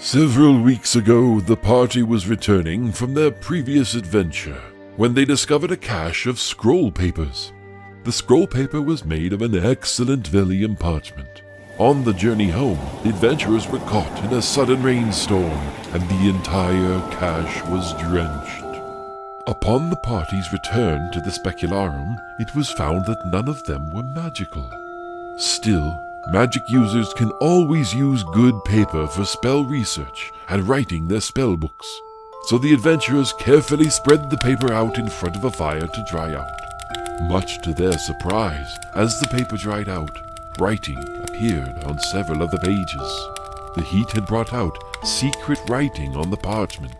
Several weeks ago, the party was returning from their previous adventure when they discovered a cache of scroll papers. The scroll paper was made of an excellent vellum parchment. On the journey home, the adventurers were caught in a sudden rainstorm, and the entire cache was drenched. Upon the party's return to the Specularum, it was found that none of them were magical. Still, magic users can always use good paper for spell research and writing their spell books. So the adventurers carefully spread the paper out in front of a fire to dry out. Much to their surprise, as the paper dried out, writing appeared on several of the pages. The heat had brought out secret writing on the parchment.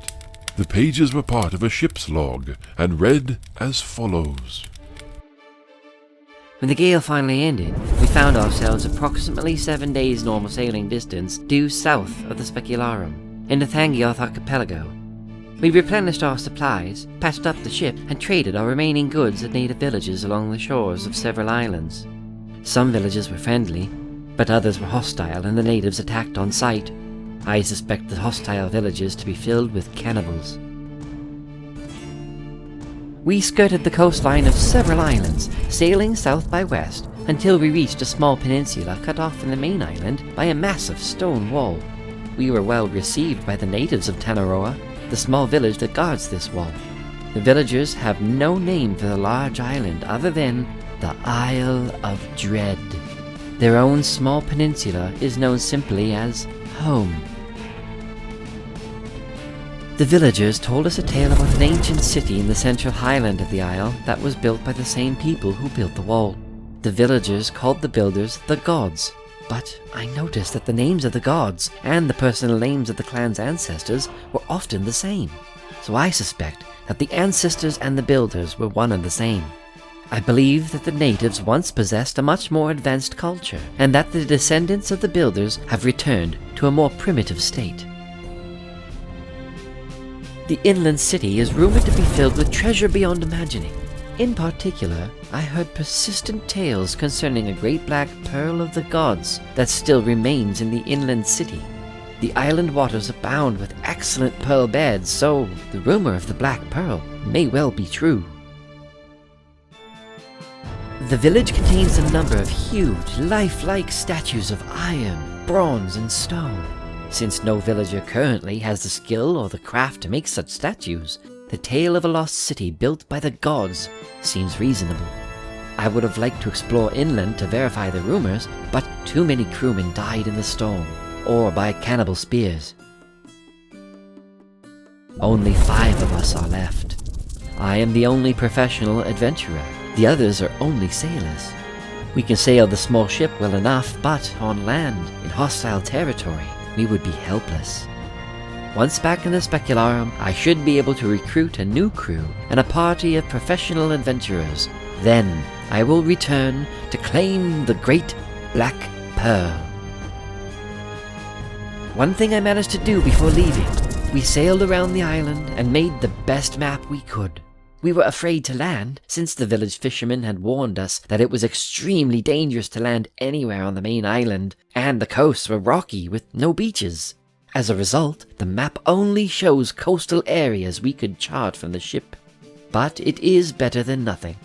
The pages were part of a ship's log and read as follows. When the gale finally ended, we found ourselves approximately 7 days normal sailing distance due south of the Specularum, in the Thangioth archipelago. We replenished our supplies, patched up the ship, and traded our remaining goods at native villages along the shores of several islands. Some villages were friendly, but others were hostile and the natives attacked on sight. I suspect the hostile villages to be filled with cannibals. We skirted the coastline of several islands, sailing south by west, until we reached a small peninsula cut off from the main island by a massive stone wall. We were well received by the natives of Tanaroa, the small village that guards this wall. The villagers have no name for the large island other than the Isle of Dread. Their own small peninsula is known simply as home. The villagers told us a tale about an ancient city in the central highland of the isle that was built by the same people who built the wall. The villagers called the builders the gods, but I noticed that the names of the gods and the personal names of the clan's ancestors were often the same, so I suspect that the ancestors and the builders were one and the same. I believe that the natives once possessed a much more advanced culture, and that the descendants of the builders have returned to a more primitive state. The inland city is rumored to be filled with treasure beyond imagining. In particular, I heard persistent tales concerning a great black pearl of the gods that still remains in the inland city. The island waters abound with excellent pearl beds, so the rumor of the black pearl may well be true. The village contains a number of huge, lifelike statues of iron, bronze, and stone. Since no villager currently has the skill or the craft to make such statues, the tale of a lost city built by the gods seems reasonable. I would have liked to explore inland to verify the rumors, but too many crewmen died in the storm, or by cannibal spears. Only 5 of us are left. I am the only professional adventurer. The others are only sailors. We can sail the small ship well enough, but on land, in hostile territory, we would be helpless. Once back in the Specularum, I should be able to recruit a new crew and a party of professional adventurers. Then I will return to claim the Great Black Pearl. One thing I managed to do before leaving, we sailed around the island and made the best map we could. We were afraid to land, since the village fishermen had warned us that it was extremely dangerous to land anywhere on the main island, and the coasts were rocky with no beaches. As a result, the map only shows coastal areas we could chart from the ship. But it is better than nothing.